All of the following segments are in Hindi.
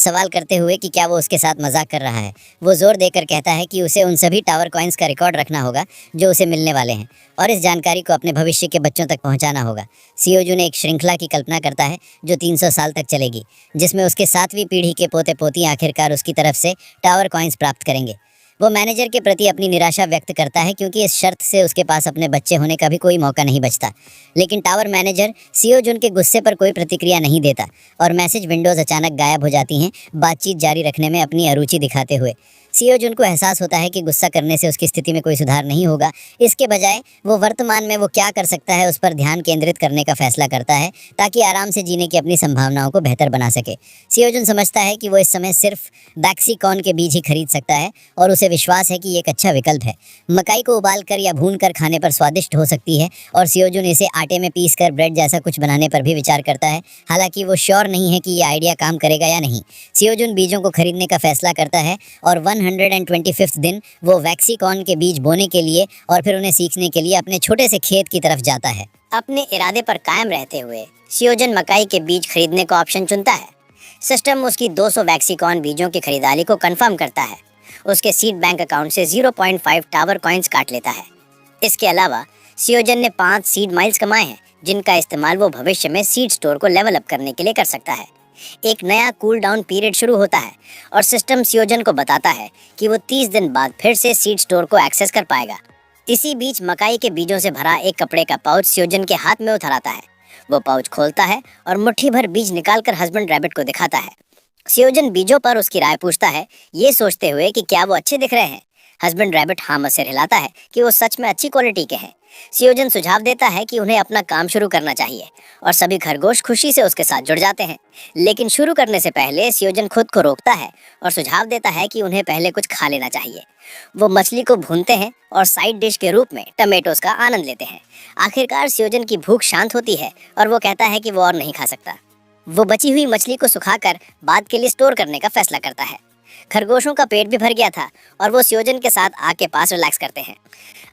सवाल करते हुए कि क्या वो उसके साथ मजाक कर रहा है। वो जोर देकर कहता है कि उसे उन सभी टावर कॉइन्स का रिकॉर्ड रखना होगा जो उसे मिलने वाले हैं और इस जानकारी को अपने भविष्य के बच्चों तक पहुंचाना होगा। सियोजुन एक श्रृंखला की कल्पना करता है जो 300 साल तक चलेगी, जिसमें उसके 7वीं पीढ़ी के पोते पोती आखिरकार उसकी तरफ से टावर कॉइन्स प्राप्त करेंगे। वो मैनेजर के प्रति अपनी निराशा व्यक्त करता है क्योंकि इस शर्त से उसके पास अपने बच्चे होने का भी कोई मौका नहीं बचता। लेकिन टावर मैनेजर सियोजुन के गुस्से पर कोई प्रतिक्रिया नहीं देता और मैसेज विंडोज़ अचानक गायब हो जाती हैं, बातचीत जारी रखने में अपनी अरुचि दिखाते हुए। सियोजुन को एहसास होता है कि गुस्सा करने से उसकी स्थिति में कोई सुधार नहीं होगा। इसके बजाय वो वर्तमान में वो क्या कर सकता है उस पर ध्यान केंद्रित करने का फैसला करता है ताकि आराम से जीने की अपनी संभावनाओं को बेहतर बना सके। सियोजुन समझता है कि वो इस समय सिर्फ बैक्सीकॉर्न के बीज ही खरीद सकता है और उसे विश्वास है कि ये एक अच्छा विकल्प है। मकाई को उबाल कर या भून कर खाने पर स्वादिष्ट हो सकती है और सियोजुन इसे आटे में पीस कर ब्रेड जैसा कुछ बनाने पर भी विचार करता है, हालांकि वो श्योर नहीं है कि ये आइडिया काम करेगा या नहीं। सियोजुन बीजों को खरीदने का फैसला करता है और 125वें दिन वो वैक्सीकॉर्न के बीज बोने के लिए और फिर उन्हें सीखने के लिए अपने छोटे से खेत की तरफ जाता है। अपने इरादे पर कायम रहते हुए सियोजुन मकाई के बीज खरीदने का ऑप्शन चुनता है। सिस्टम उसकी 200 वैक्सीकॉर्न बीजों की खरीदारी को कंफर्म करता है। उसके सीड बैंक अकाउंट से 0.5 टावर कॉइन्स काट लेता है। इसके अलावा सियोजुन ने 5 सीड माइल्स कमाए हैं जिनका इस्तेमाल वो भविष्य में सीड स्टोर को लेवल अप करने के लिए कर सकता है। एक नया कूल डाउन पीरियड शुरू होता है और सिस्टम सियोजुन को बताता है कि वो 30 दिन बाद फिर से सीड स्टोर को एक्सेस कर पाएगा। इसी बीच मकाई के बीजों से भरा एक कपड़े का पाउच सियोजुन के हाथ में उतर आता है। वो पाउच खोलता है और मुट्ठी भर बीज निकालकर हस्बैंड रैबिट को दिखाता है। सियोजुन बीजों पर उसकी राय पूछता है, ये सोचते हुए कि क्या वो अच्छे दिख रहे हैं। हस्बैंड रैबिट हाँ में सिर हिलाता है कि वो सच में अच्छी क्वालिटी के हैं। सियोजुन सुझाव देता है कि उन्हें अपना काम शुरू करना चाहिए और सभी खरगोश खुशी से उसके साथ जुड़ जाते हैं। लेकिन शुरू करने से पहले सियोजुन खुद को रोकता है और सुझाव देता है कि उन्हें पहले कुछ खा लेना चाहिए। वो मछली को भूनते हैं और साइड डिश के रूप में टमेटोस का आनंद लेते हैं। आखिरकार सियोजुन की भूख शांत होती है और वो कहता है कि वो और नहीं खा सकता। वो बची हुई मछली को सुखाकर बाद के लिए स्टोर करने का फैसला करता है। खरगोशों का पेट भी भर गया था और वो सियोजुन के साथ आग के पास रिलैक्स करते हैं।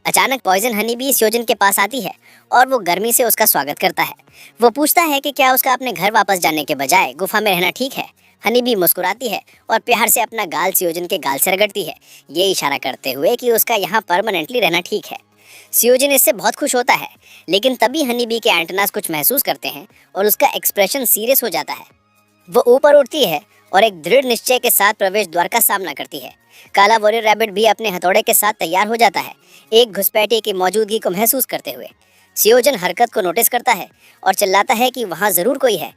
अचानक पॉइजन हनी भी सियोजुन के पास आती है और वो गर्मी से उसका स्वागत करता है। वो पूछता है कि क्या उसका अपने घर वापस जाने के बजाय गुफा में रहना ठीक है। हनी भी मुस्कुराती है और प्यार से अपना गाल सियोजुन के गाल से रगड़ती है, ये इशारा करते हुए कि उसका यहाँ परमानेंटली रहना ठीक है। सियोजुन इससे बहुत खुश होता है, लेकिन तभी हनी बी के एंटेनास कुछ महसूस करते हैं और उसका एक्सप्रेशन सीरियस हो जाता है। वो ऊपर उठती है और एक दृढ़ निश्चय के साथ प्रवेश द्वार का सामना करती है। काला वॉरियर रैबिट भी अपने हथौड़े के साथ तैयार हो जाता है, एक घुसपैठिए की मौजूदगी को महसूस करते हुए। सियोजुन हरकत को नोटिस करता है और चिल्लाता है कि वहाँ जरूर कोई है।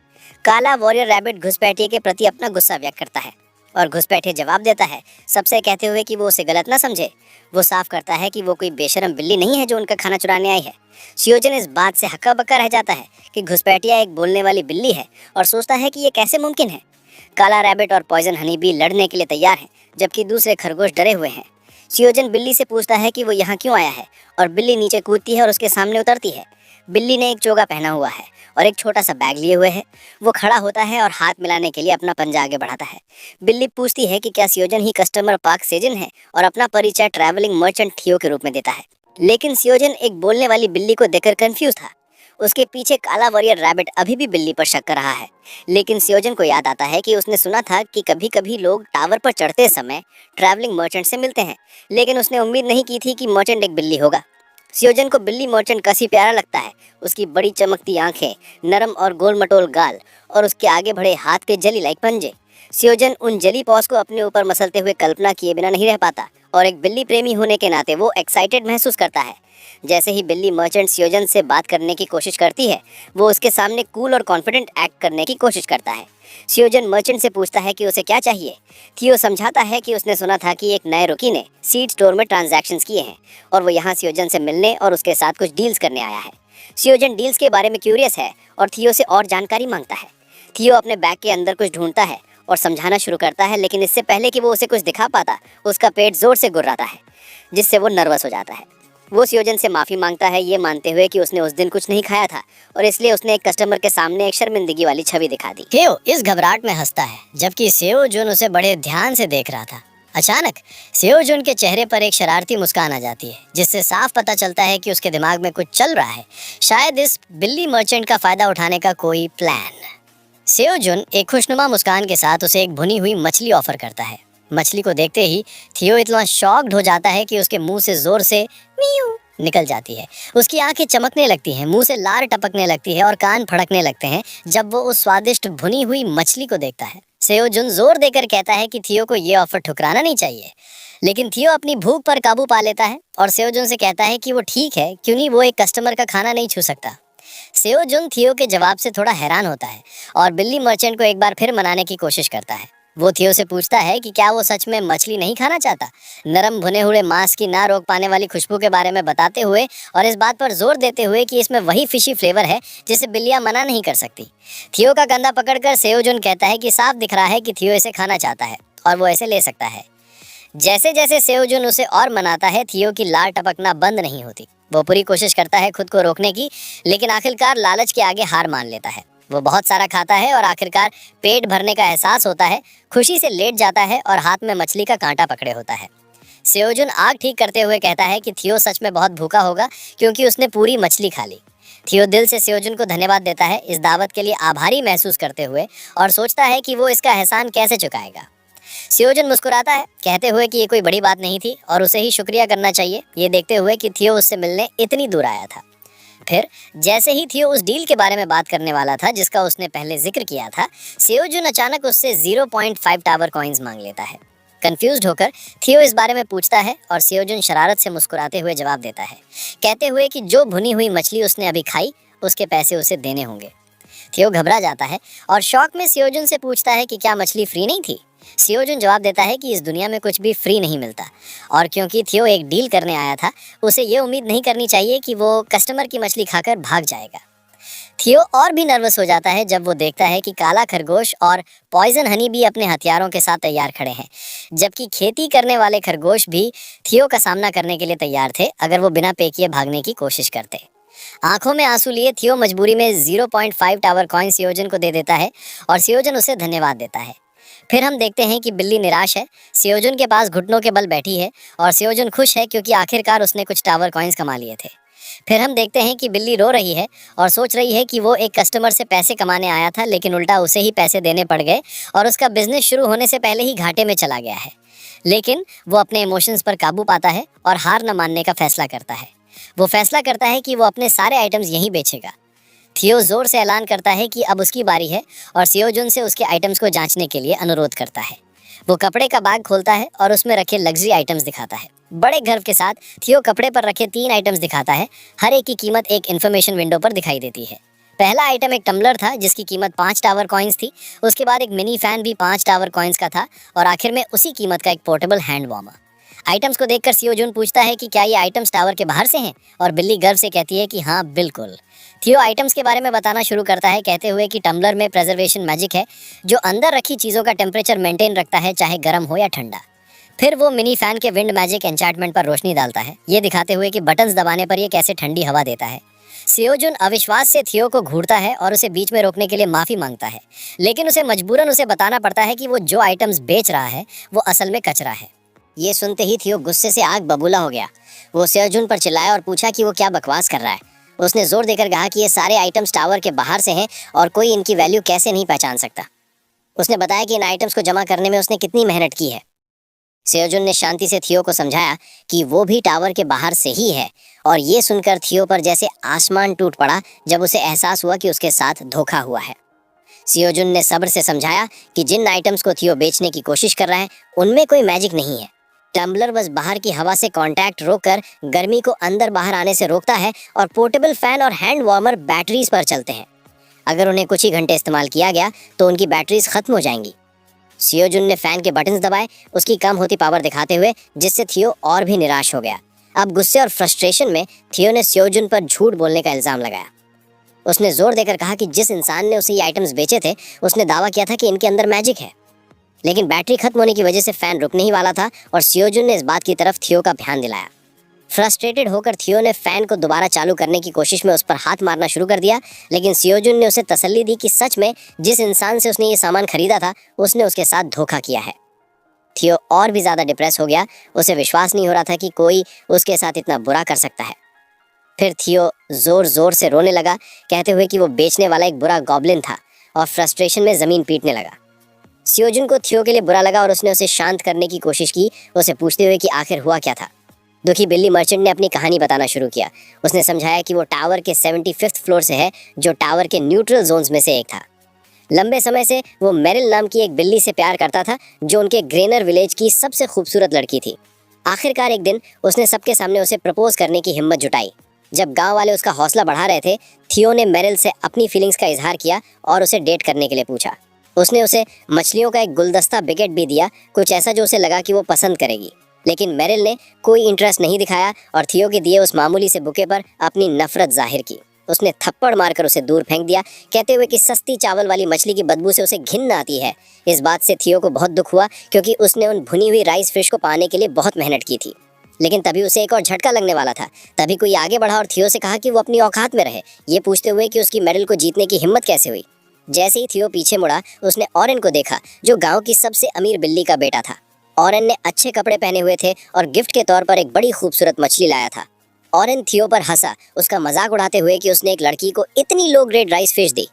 काला वॉरियर रैबिट घुसपैठिए के प्रति अपना गुस्सा व्यक्त करता है और घुसपैठिए जवाब देता है, सबसे कहते हुए कि वो उसे गलत ना समझे। वो साफ करता है कि वो कोई बेशरम बिल्ली नहीं है जो उनका खाना चुराने आई है। सियोजुन इस बात से हक्का बक्का रह जाता है कि घुसपैठिया एक बोलने वाली बिल्ली है और सोचता है कि ये कैसे मुमकिन है। काला रैबिट और पॉइजन हनी भी लड़ने के लिए तैयार हैं, जबकि दूसरे खरगोश डरे हुए हैं। सियोजुन बिल्ली से पूछता है कि वो यहाँ क्यों आया है और बिल्ली नीचे कूदती है और उसके सामने उतरती है। बिल्ली ने एक चोगा पहना हुआ है और एक छोटा सा बैग लिए हुए है। वो खड़ा होता है और हाथ मिलाने के लिए अपना पंजा आगे बढ़ाता है। बिल्ली पूछती है कि क्या सियोजुन ही कस्टमर पार्क सेजन है और अपना परिचय ट्रैवलिंग मर्चेंट थियो के रूप में देता है। लेकिन सियोजुन एक बोलने वाली बिल्ली को देखकर कंफ्यूज था। उसके पीछे काला वॉरियर रैबिट अभी भी बिल्ली पर शक कर रहा है, लेकिन सियोजुन को याद आता है कि उसने सुना था कि कभी कभी लोग टावर पर चढ़ते समय ट्रैवलिंग मर्चेंट से मिलते हैं, लेकिन उसने उम्मीद नहीं की थी कि मर्चेंट एक बिल्ली होगा। सियोजुन को बिल्ली मर्चेंट काफी प्यारा लगता है। उसकी बड़ी चमकती आंखें, नरम और गोल मटोल गाल और उसके आगे बढ़े हाथ के जली लाइक पंजे। सियोजुन उन जली पॉस को अपने ऊपर मसलते हुए कल्पना किए बिना नहीं रह पाता और एक बिल्ली प्रेमी होने के नाते वो एक्साइटेड महसूस करता है। जैसे ही बिल्ली मर्चेंट सियोजुन से बात करने की कोशिश करती है, वो उसके सामने कूल और कॉन्फिडेंट एक्ट करने की कोशिश करता है। सियोजुन मर्चेंट से पूछता है कि उसे क्या चाहिए। थियो समझाता है कि उसने सुना था कि एक नए रुकी ने सीड स्टोर में ट्रांजैक्शंस किए हैं और वो यहाँ सियोजुन से मिलने और उसके साथ कुछ डील्स करने आया है। सियोजुन डील्स के बारे में क्यूरियस है और थियो से और जानकारी मांगता है। थियो अपने बैग के अंदर कुछ ढूंढता है और समझाना शुरू करता है, लेकिन इससे पहले कि वो उसे कुछ दिखा पाता, उसका पेट जोर से गुर्राता है, जिससे वो नर्वस हो जाता है। वो सियोजुन से माफ़ी मांगता है, ये मानते हुए कि उसने उस दिन कुछ नहीं खाया था और इसलिए उसने एक कस्टमर के सामने एक शर्मिंदगी वाली छवि दिखा दी। थियो इस घबराहट में हंसता है, जबकि सियोजुन उसे बड़े ध्यान से देख रहा था। अचानक सियोजुन के चेहरे पर एक शरारती मुस्कान आ जाती है, जिससे साफ पता चलता है कि उसके दिमाग में कुछ चल रहा है, शायद इस बिल्ली मर्चेंट का फायदा उठाने का कोई प्लान। सेओ जुन एक खुशनुमा मुस्कान के साथ उसे एक भुनी हुई मछली ऑफर करता है। मछली को देखते ही थियो इतना शॉक्ड हो जाता है कि उसके मुंह से जोर से मीयू निकल जाती है। उसकी आंखें चमकने लगती हैं, मुंह से लार टपकने लगती है और कान फड़कने लगते हैं जब वो उस स्वादिष्ट भुनी हुई मछली को देखता है। सेओ जुन जोर देकर कहता है कि थियो को ये ऑफर ठुकराना नहीं चाहिए, लेकिन थियो अपनी भूख पर काबू पा लेता है और सेओ जुन से कहता है कि वो ठीक है, क्यों नहीं वो एक कस्टमर का खाना नहीं छू सकता। सेओ जुन थियो के जवाब से थोड़ा हैरान होता है और बिल्ली मर्चेंट को एक बार फिर मनाने की कोशिश करता है। वो थियो से पूछता है कि क्या वो सच में मछली नहीं खाना चाहता, नरम भुने हुए मांस की ना रोक पाने वाली खुशबू के बारे में बताते हुए और इस बात पर जोर देते हुए कि इसमें वही फिशी फ्लेवर है जिसे बिल्लियां मना नहीं कर सकती। थियो का कंधा पकड़कर सेओ जुन कहता है कि साफ दिख रहा है कि थियो इसे खाना चाहता है और वो इसे ले सकता है। जैसे जैसे सेओ जुन उसे और मनाता है, थियो की लार टपकना बंद नहीं होती। वो पूरी कोशिश करता है खुद को रोकने की, लेकिन आखिरकार लालच के आगे हार मान लेता है। वो बहुत सारा खाता है और आखिरकार पेट भरने का एहसास होता है, खुशी से लेट जाता है और हाथ में मछली का कांटा पकड़े होता है। सेओ जुन आग ठीक करते हुए कहता है कि थियो सच में बहुत भूखा होगा क्योंकि उसने पूरी मछली खा ली। थियो दिल से सेओ जुन को धन्यवाद देता है, इस दावत के लिए आभारी महसूस करते हुए, और सोचता है कि वो इसका एहसान कैसे चुकाएगा। सेओ जुन मुस्कुराता है, कहते हुए कि ये कोई बड़ी बात नहीं थी और उसे ही शुक्रिया करना चाहिए, ये देखते हुए कि थियो उससे मिलने इतनी दूर आया था। फिर जैसे ही थियो उस डील के बारे में बात करने वाला था जिसका उसने पहले जिक्र किया था, सेओ जुन अचानक उससे 0.5 टावर कॉइन्स मांग लेता है। कंफ्यूज्ड होकर थियो इस बारे में पूछता है और सेओ जुन शरारत से मुस्कुराते हुए जवाब देता है, कहते हुए कि जो भुनी हुई मछली उसने अभी खाई उसके पैसे उसे देने होंगे। थियो घबरा जाता है और शौक में सेओ जुन से पूछता है कि क्या मछली फ्री नहीं थी। सेओ जुन जवाब देता है कि इस दुनिया में कुछ भी फ्री नहीं मिलता और क्योंकि थियो एक डील करने आया था, उसे ये उम्मीद नहीं करनी चाहिए कि वो कस्टमर की मछली खाकर भाग जाएगा। थियो और भी नर्वस हो जाता है जब वो देखता है कि काला खरगोश और पॉइजन हनी भी अपने हथियारों के साथ तैयार खड़े हैं, जबकि खेती करने वाले खरगोश भी थियो का सामना करने के लिए तैयार थे अगर वो बिना पे किए भागने की कोशिश करते। आंखों में आंसू लिए थियो मजबूरी में 0.5 टावर कॉइन सेओ जुन को दे देता है और सेओ जुन उसे धन्यवाद देता है। फिर हम देखते हैं कि बिल्ली निराश है, सेओ जुन के पास घुटनों के बल बैठी है और सेओ जुन खुश है क्योंकि आखिरकार उसने कुछ टावर कॉइन्स कमा लिए थे। फिर हम देखते हैं कि बिल्ली रो रही है और सोच रही है कि वो एक कस्टमर से पैसे कमाने आया था, लेकिन उल्टा उसे ही पैसे देने पड़ गए और उसका बिजनेस शुरू होने से पहले ही घाटे में चला गया है। लेकिन वो अपने इमोशंस पर काबू पाता है और हार न मानने का फैसला करता है। वो फैसला करता है कि वो अपने सारे आइटम्स यहीं बेचेगा। थियो जोर से ऐलान करता है कि अब उसकी बारी है और सेओ जुन से उसके आइटम्स को जांचने के लिए अनुरोध करता है। वो कपड़े का बैग खोलता है और उसमें रखे लग्जरी आइटम्स दिखाता है। बड़े गर्व के साथ थियो कपड़े पर रखे 3 आइटम्स दिखाता है। हर एक की कीमत एक इन्फॉर्मेशन विंडो पर दिखाई देती है। पहला आइटम एक टम्बलर था जिसकी कीमत 5 टावर कॉइन्स थी। उसके बाद एक मिनी फैन भी 5 टावर कॉइन्स का था और आखिर में उसी कीमत का एक पोर्टेबल हैंड वार्मर। आइटम्स को देखकर सेओ जुन पूछता है कि क्या ये आइटम्स टावर के बाहर से हैं, और बिल्ली गर्व से कहती है कि हाँ बिल्कुल। थियो आइटम्स के बारे में बताना शुरू करता है, कहते हुए कि टम्बलर में प्रिजर्वेशन मैजिक है जो अंदर रखी चीज़ों का टेम्परेचर मेंटेन रखता है, चाहे गर्म हो या ठंडा। फिर वो मिनी फैन के विंड मैजिक एन्चांटमेंट पर रोशनी डालता है, ये दिखाते हुए कि बटन्स दबाने पर ये कैसे ठंडी हवा देता है। सेओ जुन अविश्वास से थियो को घूरता है और उसे बीच में रोकने के लिए माफ़ी मांगता है, लेकिन उसे मजबूरन उसे बताना पड़ता है कि वो जो आइटम्स बेच रहा है वो असल में कचरा है। ये सुनते ही थियो गुस्से से आग बबूला हो गया। वो सेओ जुन पर चिल्लाया और पूछा कि वो क्या बकवास कर रहा है। उसने जोर देकर कहा कि ये सारे आइटम्स टावर के बाहर से हैं और कोई इनकी वैल्यू कैसे नहीं पहचान सकता। उसने बताया कि इन आइटम्स को जमा करने में उसने कितनी मेहनत की है। सेओ जुन ने शांति से थियो को समझाया कि वो भी टावर के बाहर से ही है, और ये सुनकर थियो पर जैसे आसमान टूट पड़ा जब उसे एहसास हुआ कि उसके साथ धोखा हुआ है। सेओ जुन ने सब्र से समझाया कि जिन आइटम्स को थियो बेचने की कोशिश कर रहा है उनमें कोई मैजिक नहीं है। टम्बलर बस बाहर की हवा से कांटेक्ट रोककर गर्मी को अंदर बाहर आने से रोकता है और पोर्टेबल फैन और हैंड वार्मर बैटरीज पर चलते हैं। अगर उन्हें कुछ ही घंटे इस्तेमाल किया गया तो उनकी बैटरीज खत्म हो जाएंगी। सेओ जुन ने फैन के बटन्स दबाए उसकी कम होती पावर दिखाते हुए, जिससे थियो और भी निराश हो गया। अब गुस्से और फ्रस्ट्रेशन में थियो ने सेओ जुन पर झूठ बोलने का इल्ज़ाम लगाया। उसने जोर देकर कहा कि जिस इंसान ने उसे ये आइटम्स बेचे थे उसने दावा किया था कि इनके अंदर मैजिक है, लेकिन बैटरी खत्म होने की वजह से फैन रुकने ही वाला था और सेओ जुन ने इस बात की तरफ थियो का ध्यान दिलाया। फ्रस्ट्रेटेड होकर थियो ने फैन को दोबारा चालू करने की कोशिश में उस पर हाथ मारना शुरू कर दिया, लेकिन सेओ जुन ने उसे तसल्ली दी कि सच में जिस इंसान से उसने ये सामान खरीदा था उसने उसके साथ धोखा किया है। थियो और भी ज़्यादा डिप्रेस हो गया। उसे विश्वास नहीं हो रहा था कि कोई उसके साथ इतना बुरा कर सकता है। फिर थियो जोर जोर से रोने लगा, कहते हुए कि वो बेचने वाला एक बुरा गॉब्लिन था और फ्रस्ट्रेशन में ज़मीन पीटने लगा। सियोजुन को थियो के लिए बुरा लगा और उसने उसे शांत करने की कोशिश की, उसे पूछते हुए कि आखिर हुआ क्या था। दुखी बिल्ली मर्चेंट ने अपनी कहानी बताना शुरू किया। उसने समझाया कि वो टावर के 75th फ्लोर से है, जो टावर के न्यूट्रल जोन्स में से एक था। लंबे समय से वो मेरिल नाम की एक बिल्ली से प्यार करता था, जो उनके ग्रेनर विलेज की सबसे खूबसूरत लड़की थी। आखिरकार एक दिन उसने सबके सामने उसे प्रपोज करने की हिम्मत जुटाई। जब गांव वाले उसका हौसला बढ़ा रहे थे, थियो ने मेरिल से अपनी फीलिंग्स का इजहार किया और उसे डेट करने के लिए पूछा। उसने उसे मछलियों का एक गुलदस्ता बिकेट भी दिया, कुछ ऐसा जो उसे लगा कि वो पसंद करेगी। लेकिन मेरिल ने कोई इंटरेस्ट नहीं दिखाया और थियो के दिए उस मामूली से बुके पर अपनी नफरत जाहिर की। उसने थप्पड़ मारकर उसे दूर फेंक दिया, कहते हुए कि सस्ती चावल वाली मछली की बदबू से उसे घिन आती है। इस बात से थियो को बहुत दुख हुआ, क्योंकि उसने उन भुनी हुई राइस फिश को पाने के लिए बहुत मेहनत की थी। लेकिन तभी उसे एक और झटका लगने वाला था। तभी कोई आगे बढ़ा और थियो से कहा कि वो अपनी औकात में रहे, ये पूछते हुए कि उसकी मेडल को जीतने की हिम्मत कैसे हुई। जैसे ही थियो पीछे मुड़ा, उसने ऑरेन को देखा, जो गांव की सबसे अमीर बिल्ली का बेटा था। ऑरेन ने अच्छे कपड़े पहने हुए थे और गिफ्ट के तौर पर एक बड़ी खूबसूरत मछली लाया था। ऑरेन थियो पर हंसा, उसका मजाक उड़ाते हुए कि उसने एक लड़की को इतनी लो ग्रेड राइस फिश दी।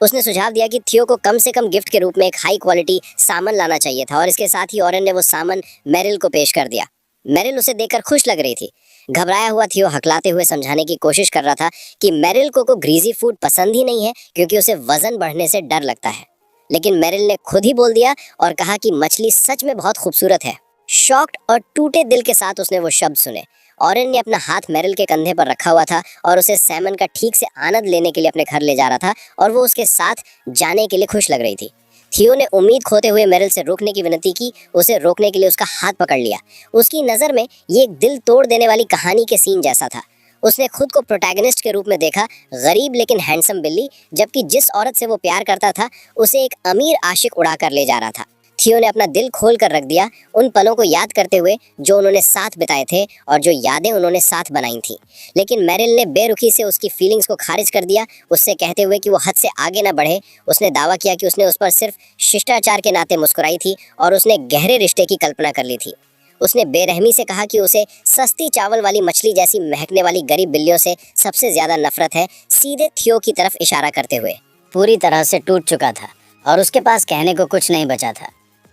उसने सुझाव दिया कि थियो को कम से कम गिफ्ट के रूप में एक हाई क्वालिटी सामन लाना चाहिए था, और इसके साथ ही ऑरेन ने वो सामन मेरिल को पेश कर दिया। मेरिल उसे देखकर खुश लग रही थी। घबराया हुआ थियो हकलाते हुए समझाने की कोशिश कर रहा था कि मेरिल को ग्रीजी फूड पसंद ही नहीं है, क्योंकि उसे वजन बढ़ने से डर लगता है। लेकिन मेरिल ने खुद ही बोल दिया और कहा कि मछली सच में बहुत खूबसूरत है। शॉक्ड और टूटे दिल के साथ उसने वो शब्द सुने। ऑरेन ने अपना हाथ मेरिल के कंधे पर रखा हुआ था और उसे सैमन का ठीक से आनंद लेने के लिए अपने घर ले जा रहा था, और वो उसके साथ जाने के लिए खुश लग रही थी। थियो ने उम्मीद खोते हुए मेरिल से रोकने की विनती की। उसे रोकने के लिए उसका हाथ पकड़ लिया। उसकी नज़र में ये एक दिल तोड़ देने वाली कहानी के सीन जैसा था। उसने खुद को प्रोटैगनिस्ट के रूप में देखा, गरीब लेकिन हैंडसम बिल्ली, जबकि जिस औरत से वो प्यार करता था उसे एक अमीर आशिक उड़ा कर ले जा रहा था। थियो ने अपना दिल खोल कर रख दिया, उन पलों को याद करते हुए जो उन्होंने साथ बिताए थे और जो यादें उन्होंने साथ बनाई थी। लेकिन मेरिल ने बेरुखी से उसकी फीलिंग्स को खारिज कर दिया, उससे कहते हुए कि वो हद से आगे ना बढ़े। उसने दावा किया कि उसने उस पर सिर्फ शिष्टाचार के नाते मुस्कुराई थी और उसने गहरे रिश्ते की कल्पना कर ली थी। उसने बेरहमी से कहा कि उसे सस्ती चावल वाली मछली जैसी महकने वाली गरीब बिल्लियों से सबसे ज्यादा नफरत है, सीधे थियो की तरफ इशारा करते हुए। पूरी तरह से टूट चुका था और उसके पास कहने को कुछ नहीं बचा था।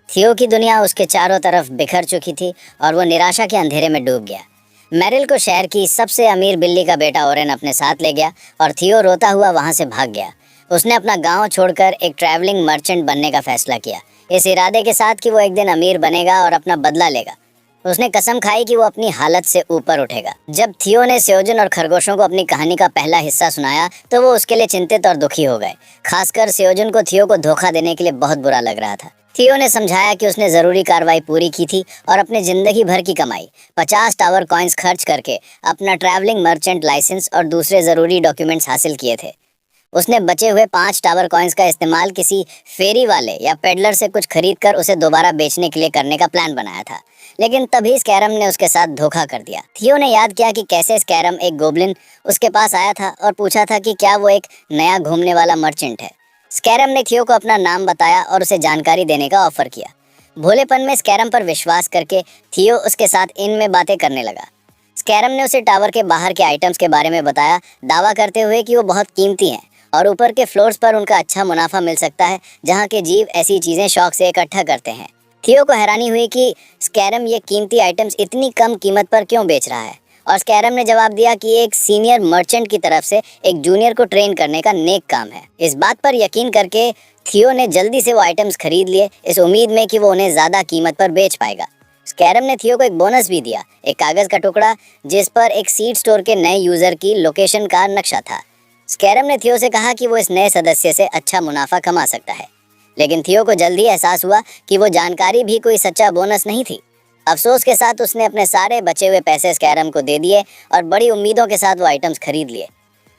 थियो की दुनिया उसके चारों तरफ बिखर चुकी थी और वो निराशा के अंधेरे में डूब गया। मेरिल को शहर की सबसे अमीर बिल्ली का बेटा ओरेन अपने साथ ले गया और थियो रोता हुआ वहाँ से भाग गया। उसने अपना गांव छोड़कर एक ट्रैवलिंग मर्चेंट बनने का फैसला किया, इस इरादे के साथ कि वो एक दिन अमीर बनेगा और अपना बदला लेगा। उसने कसम खाई कि वो अपनी हालत से ऊपर उठेगा। जब थियो ने सियोजुन और खरगोशों को अपनी कहानी का पहला हिस्सा सुनाया तो वो उसके लिए चिंतित और दुखी हो गए। खासकर सियोजुन को थियो को धोखा देने के लिए बहुत बुरा लग रहा था। थियो ने समझाया कि उसने ज़रूरी कार्रवाई पूरी की थी और अपने ज़िंदगी भर की कमाई 50 टावर कॉइन्स खर्च करके अपना ट्रैवलिंग मर्चेंट लाइसेंस और दूसरे ज़रूरी डॉक्यूमेंट्स हासिल किए थे। उसने बचे हुए 5 टावर कॉइन्स का इस्तेमाल किसी फेरी वाले या पेडलर से कुछ खरीद कर उसे दोबारा बेचने के लिए करने का प्लान बनाया था। लेकिन तभी स्कैरम ने उसके साथ धोखा कर दिया। थियो ने याद किया कि कैसे स्कैरम, एक गोब्लिन, उसके पास आया था और पूछा था कि क्या वो एक नया घूमने वाला मर्चेंट है। स्कैरम ने थियो को अपना नाम बताया और उसे जानकारी देने का ऑफर किया। भोलेपन में स्कैरम पर विश्वास करके थियो उसके साथ इनमें बातें करने लगा। स्कैरम ने उसे टावर के बाहर के आइटम्स के बारे में बताया, दावा करते हुए कि वो बहुत कीमती हैं और ऊपर के फ्लोर्स पर उनका अच्छा मुनाफा मिल सकता है, जहाँ के जीव ऐसी चीज़ें शौक से इकट्ठा करते हैं। थियो को हैरानी हुई कि स्कैरम ये कीमती आइटम्स इतनी कम कीमत पर क्यों बेच रहा है, और स्कैरम ने जवाब दिया कि एक सीनियर मर्चेंट की तरफ से एक जूनियर को ट्रेन करने का नेक काम है। इस बात पर यकीन करके थियो ने जल्दी से वो आइटम्स खरीद लिए, इस उम्मीद में कि वो उन्हें ज़्यादा कीमत पर बेच पाएगा। स्कैरम ने थियो को एक बोनस भी दिया, एक कागज़ का टुकड़ा जिस पर एक सीड स्टोर के नए यूज़र की लोकेशन का नक्शा था। स्कैरम ने थियो से कहा कि वो इस नए सदस्य से अच्छा मुनाफा कमा सकता है, लेकिन थियो को जल्दी एहसास हुआ कि वो जानकारी भी कोई सच्चा बोनस नहीं थी। अफसोस के साथ उसने अपने सारे बचे हुए पैसे स्कैरम को दे दिए और बड़ी उम्मीदों के साथ वो आइटम्स खरीद लिए।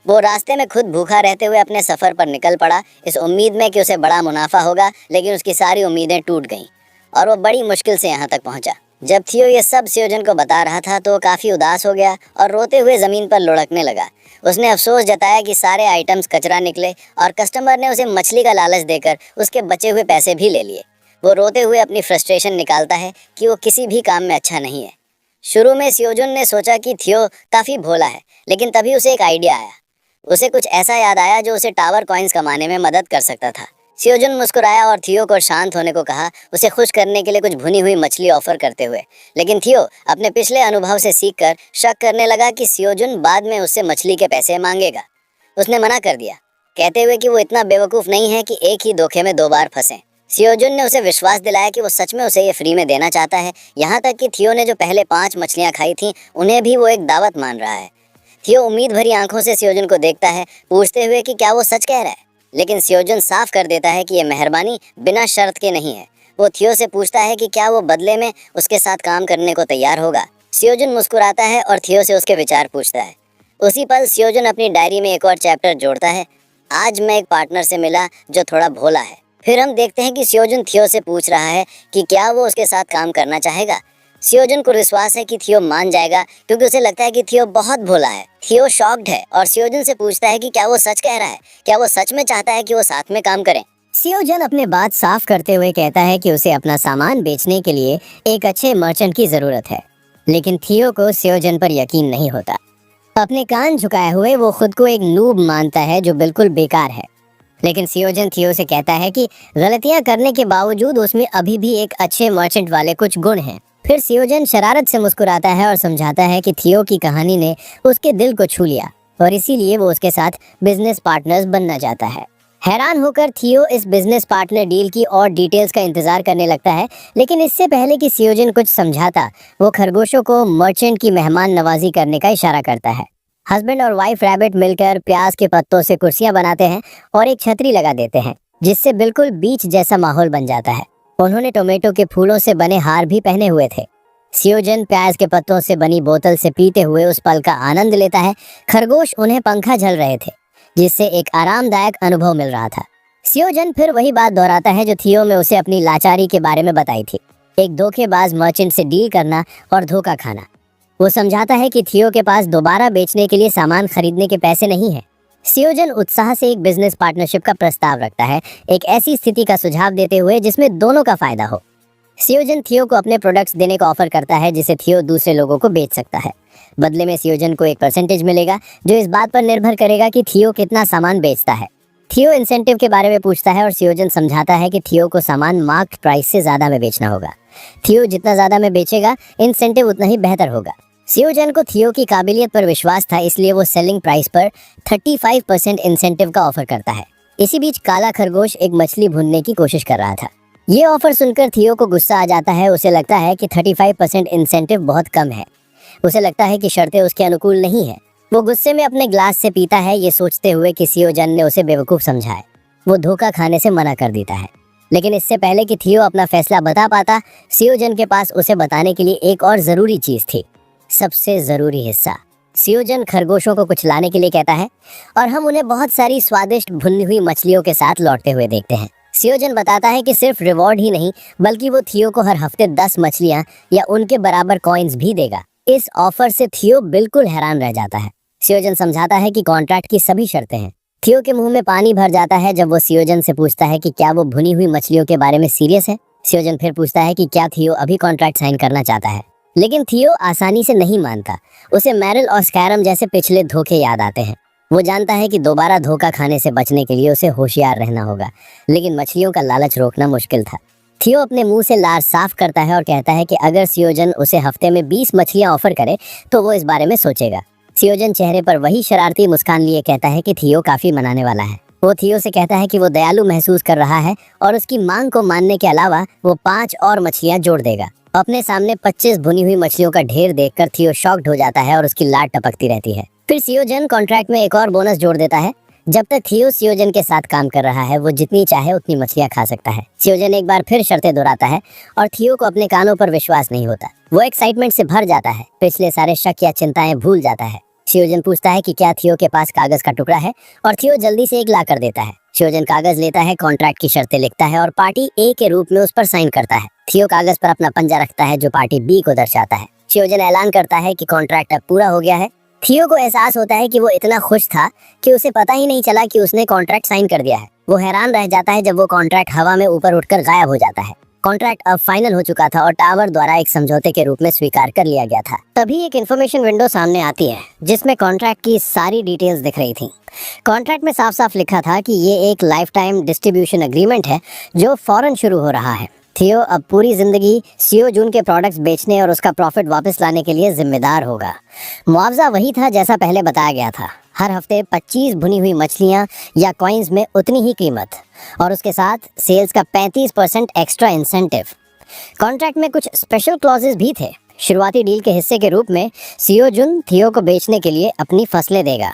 वो रास्ते में खुद भूखा रहते हुए अपने सफ़र पर निकल पड़ा, इस उम्मीद में कि उसे बड़ा मुनाफा होगा, लेकिन उसकी सारी उम्मीदें टूट गईं और वो बड़ी मुश्किल से यहाँ तक पहुँचा। जब थियो ये सब सियोजन को बता रहा था तो वो काफ़ी उदास हो गया और रोते हुए ज़मीन पर लुढ़कने लगा। उसने अफसोस जताया कि सारे आइटम्स कचरा निकले और कस्टमर ने उसे मछली का लालच देकर उसके बचे हुए पैसे भी ले लिए। वो रोते हुए अपनी फ्रस्ट्रेशन निकालता है कि वो किसी भी काम में अच्छा नहीं है। शुरू में सियोजुन ने सोचा कि थियो काफ़ी भोला है, लेकिन तभी उसे एक आइडिया आया। उसे कुछ ऐसा याद आया जो उसे टावर कॉइन्स कमाने में मदद कर सकता था। सियोजुन मुस्कुराया और थियो को शांत होने को कहा, उसे खुश करने के लिए कुछ भुनी हुई मछली ऑफर करते हुए। लेकिन थियो अपने पिछले अनुभव से सीखकर शक करने लगा कि सियोजुन बाद में उससे मछली के पैसे मांगेगा। उसने मना कर दिया, कहते हुए कि वो इतना बेवकूफ़ नहीं है कि एक ही धोखे में 2 बार फंसे। सियोजुन ने उसे विश्वास दिलाया कि वो सच में उसे ये फ्री में देना चाहता है, यहाँ तक कि थियो ने जो पहले 5 मछलियाँ खाई थीं उन्हें भी वो एक दावत मान रहा है। थियो उम्मीद भरी आंखों से सियोजुन को देखता है, पूछते हुए कि क्या वो सच कह रहा है। लेकिन सियोजुन साफ कर देता है कि ये मेहरबानी बिना शर्त के नहीं है। वो थियो से पूछता है कि क्या वो बदले में उसके साथ काम करने को तैयार होगा। सियोजुन मुस्कुराता है और थियो से उसके विचार पूछता है। उसी पल सियोजुन अपनी डायरी में एक और चैप्टर जोड़ता है, आज मैं एक पार्टनर से मिला जो थोड़ा भोला है। फिर हम देखते हैं कि सियोजुन थियो से पूछ रहा है कि क्या वो उसके साथ काम करना चाहेगा। सियोजुन को विश्वास है कि थियो मान जाएगा क्योंकि उसे लगता है कि थियो बहुत भोला है। थियो शॉक्ड है और सियोजुन से पूछता है कि क्या वो सच कह रहा है, क्या वो सच में चाहता है कि वो साथ में काम करें। सियोजुन अपने बात साफ करते हुए कहता है कि उसे अपना सामान बेचने के लिए एक अच्छे मर्चेंट की जरूरत है। लेकिन थियो को सियोजुन पर यकीन नहीं होता। अपने कान झुकाए हुए वो खुद को एक नूब मानता है जो बिल्कुल बेकार है। लेकिन सियोजुन थियो से कहता है कि गलतियां करने के बावजूद उसमें अभी भी एक अच्छे मर्चेंट वाले कुछ गुण हैं। फिर सियोजुन शरारत से मुस्कुराता है और समझाता है कि थियो की कहानी ने उसके दिल को छू लिया और इसीलिए वो उसके साथ बिजनेस पार्टनर्स बनना चाहता है। हैरान होकर थियो इस बिजनेस पार्टनर डील की और डिटेल्स का इंतजार करने लगता है, लेकिन इससे पहले कि सियोजुन कुछ समझाता वो खरगोशों को मर्चेंट की मेहमान नवाजी करने का इशारा करता है। हस्बैंड और वाइफ रैबिट मिलकर प्याज के पत्तों से कुर्सियां बनाते हैं और एक छतरी लगा देते हैं जिससे बिल्कुल बीच जैसा माहौल बन जाता है। उन्होंने टोमेटो के फूलों से बने हार भी पहने हुए थे। सियोजुन प्याज के पत्तों से बनी बोतल से पीते हुए उस पल का आनंद लेता है। खरगोश उन्हें पंखा झल रहे थे जिससे एक आरामदायक अनुभव मिल रहा था। सियोजुन फिर वही बात दोहराता है जो थियो में उसे अपनी लाचारी के बारे में बताई थी, एक धोखेबाज मर्चेंट से डील करना और धोखा खाना। वो समझाता है कि थियो के पास दोबारा बेचने के लिए सामान खरीदने के पैसे नहीं हैं। सियोजुन उत्साह से एक बिजनेस पार्टनरशिप का प्रस्ताव रखता है, एक ऐसी स्थिति का सुझाव देते हुए जिसमें दोनों का फायदा हो। सियोजुन थियो को अपने प्रोडक्ट्स देने का ऑफर करता है जिसे थियो दूसरे लोगों को बेच सकता है। बदले में सियोजुन को एक परसेंटेज मिलेगा जो इस बात पर निर्भर करेगा कि थियो कितना सामान बेचता है। थियो इंसेंटिव के बारे में पूछता है और सियोजुन समझाता है कि थियो को सामान मार्क्ड प्राइस से ज्यादा में बेचना होगा। थियो जितना ज्यादा में बेचेगा इंसेंटिव उतना ही बेहतर होगा। सियोजुन को थियो की काबिलियत पर विश्वास था, इसलिए वो सेलिंग प्राइस पर 35% इंसेंटिव का ऑफर करता है। इसी बीच काला खरगोश एक मछली भूनने की कोशिश कर रहा था। ये ऑफर सुनकर थियो को गुस्सा आ जाता है। उसे लगता है कि 35% इंसेंटिव बहुत कम है। उसे लगता है कि शर्तें उसके अनुकूल नहीं है। वो गुस्से में अपने ग्लास से पीता है, ये सोचते हुए कि सियोजुन ने उसे बेवकूफ़ समझा है। वो धोखा खाने से मना कर देता है। लेकिन इससे पहले कि थियो अपना फैसला बता पाता, सियोजुन के पास उसे बताने के लिए एक और ज़रूरी चीज़ थी, सबसे ज़रूरी हिस्सा। सियोजुन खरगोशों को कुछ लाने के लिए कहता है और हम उन्हें बहुत सारी स्वादिष्ट भुनी हुई मछलियों के साथ लौटते हुए देखते हैं। सियोजुन बताता है कि सिर्फ रिवॉर्ड ही नहीं बल्कि वो थियो को हर हफ्ते 10 मछलियां या उनके बराबर कॉइन्स भी देगा। इस ऑफर से थियो बिल्कुल हैरान रह जाता है। सियोजुन समझाता है कि कॉन्ट्रैक्ट की सभी शर्तें हैं। थियो के मुंह में पानी भर जाता है जब वो सियोजुन से पूछता है कि क्या वो भुनी हुई मछलियों के बारे में सीरियस है। सियोजुन फिर पूछता है कि क्या थियो अभी कॉन्ट्रैक्ट साइन करना चाहता है, लेकिन थियो आसानी से नहीं मानता। उसे मैरिल और स्कैरम जैसे पिछले धोखे याद आते हैं। वो जानता है कि दोबारा धोखा खाने से बचने के लिए उसे होशियार रहना होगा, लेकिन मछलियों का लालच रोकना मुश्किल था। थियो अपने मुंह से लार साफ करता है और कहता है कि अगर सियोजुन उसे हफ्ते में 20 मछलियां ऑफर करे तो वो इस बारे में सोचेगा। सियोजुन चेहरे पर वही शरारती मुस्कान लिए कहता है कि थियो काफी मनाने वाला है। वो थियो से कहता है कि वो दयालु महसूस कर रहा है और उसकी मांग को मानने के अलावा वो 5 और मछलियां जोड़ देगा। अपने सामने 25 भुनी हुई मछलियों का ढेर देखकर थियो शॉक्ड हो जाता है और उसकी लाट टपकती रहती है। फिर सियोजुन कॉन्ट्रैक्ट में एक और बोनस जोड़ देता है। जब तक थियो सियोजुन के साथ काम कर रहा है वो जितनी चाहे उतनी मछलियां खा सकता है। सियोजुन एक बार फिर शर्तें दोहराता है और थियो को अपने कानों पर विश्वास नहीं होता। वो एक्साइटमेंट से भर जाता है, पिछले सारे शक या चिंताएं भूल जाता है। सियोजुन पूछता है कि क्या थियो के पास कागज का टुकड़ा है और थियो जल्दी से एक ला कर देता है। सियोजुन कागज लेता है, कॉन्ट्रैक्ट की शर्तें लिखता है और पार्टी ए के रूप में उस पर साइन करता है। थियो कागज पर अपना पंजा रखता है जो पार्टी बी को दर्शाता है। सियोजुन ऐलान करता है कि कॉन्ट्रैक्ट अब पूरा हो गया है। थियो को एहसास होता है कि वो इतना खुश था कि उसे पता ही नहीं चला कि उसने कॉन्ट्रैक्ट साइन कर दिया है। वो हैरान रह जाता है जब वो कॉन्ट्रैक्ट हवा में ऊपर उठकर गायब हो जाता है। कॉन्ट्रैक्ट अब फाइनल हो चुका था और टावर द्वारा एक समझौते के रूप में स्वीकार कर लिया गया था। तभी एक इन्फॉर्मेशन विंडो सामने आती है जिसमें कॉन्ट्रैक्ट की सारी डिटेल्स दिख रही थी। कॉन्ट्रैक्ट में साफ साफ लिखा था कि ये एक लाइफ टाइम डिस्ट्रीब्यूशन एग्रीमेंट है जो फौरन शुरू हो रहा है। थियो अब पूरी जिंदगी सीओ जून के प्रोडक्ट्स बेचने और उसका प्रॉफिट वापस लाने के लिए जिम्मेदार होगा। मुआवजा वही था जैसा पहले बताया गया था, हर हफ्ते 25 भुनी हुई मछलियां या कॉइन्स में उतनी ही कीमत और उसके साथ सेल्स का 35% एक्स्ट्रा इंसेंटिव। कॉन्ट्रैक्ट में कुछ स्पेशल क्लॉजेस भी थे। शुरुआती डील के हिस्से के रूप में सीओ जुन थियो को बेचने के लिए अपनी फसलें देगा।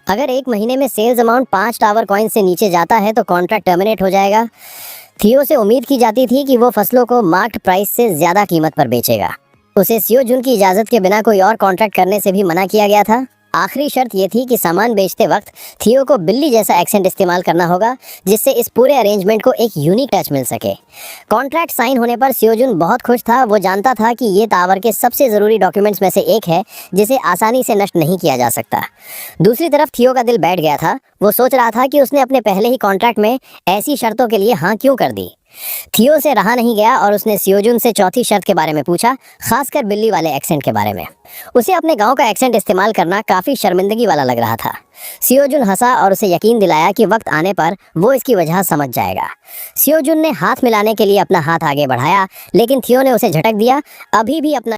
अगर एक महीने में सेल्स अमाउंट 5 टावर कॉइन से नीचे जाता है तो कॉन्ट्रैक्ट टर्मिनेट हो जाएगा। थियो से उम्मीद की जाती थी कि वो फसलों को मार्क्ड प्राइस से ज्यादा कीमत पर बेचेगा। उसे सीओ जुन की इजाजत के बिना कोई और कॉन्ट्रैक्ट करने से भी मना किया गया था। आखिरी शर्त ये थी कि सामान बेचते वक्त थियो को बिल्ली जैसा एक्सेंट इस्तेमाल करना होगा जिससे इस पूरे अरेंजमेंट को एक यूनिक टच मिल सके। कॉन्ट्रैक्ट साइन होने पर सीओ जुन बहुत खुश था। वो जानता था कि ये टावर के सबसे ज़रूरी डॉक्यूमेंट्स में से एक है जिसे आसानी से नष्ट नहीं किया जा सकता। दूसरी तरफ थियो का दिल बैठ गया था। वो सोच रहा था कि उसने अपने पहले ही कॉन्ट्रैक्ट में ऐसी शर्तों के लिए हाँ क्यों कर दी। थियो से रहा नहीं गया और उसने सीओ जुन से चौथी शर्त के बारे में पूछा, खासकर बिल्ली वाले एक्सेंट के बारे में। उसे अपने गांव का एक्सेंट इस्तेमाल करना काफ़ी शर्मिंदगी वाला लग रहा था। सीओ जुन हंसा और उसे यकीन दिलाया कि वक्त आने पर वो इसकी वजह समझ जाएगा। सीओ जुन ने हाथ मिलाने के लिए अपना हाथ आगे बढ़ाया लेकिन थियो ने उसे झटक दिया। अभी भी अपना